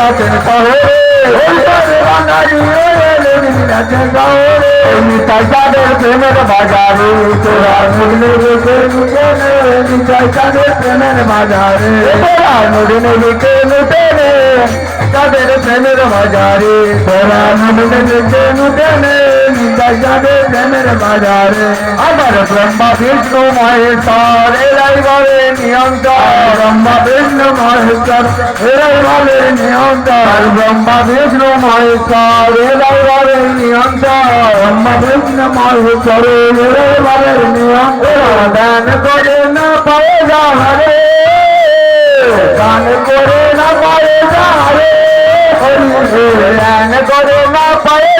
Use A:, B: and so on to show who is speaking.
A: আছেন শহরে বাঙালি নিতাই চাঁদের প্রেমের বাজারে তোরা মুড়নে রেখে মুখে নিতাই চাঁদের প্রেমের বাজারে তোরা মুড়নে রেখে মুখে চাঁদের প্রেমের বাজারে তোরা মুড়নে রেখে মুখে নিতাই চাঁদের প্রেমের বাজারে আবার ব্রহ্মা বিষ্ণু মহেশ্বর এরাই বলে নিয়ন্ত্রণ ব্রহ্মা বিষ্ণু মহেশ্বর এরাই বলে নিয়ন্ত্রণ ব্রহ্মা বিষ্ণু মহেশ্বর এরাই বলে নিয়ন্ত্রণ ব্রহ্মা বিষ্ণু মহেশ্বর এরাই বলে নিয়ন্ত্রণ দান করে না পায়ে যাহারে দান করে না পায়ে যাহারে দান করে না পায়ে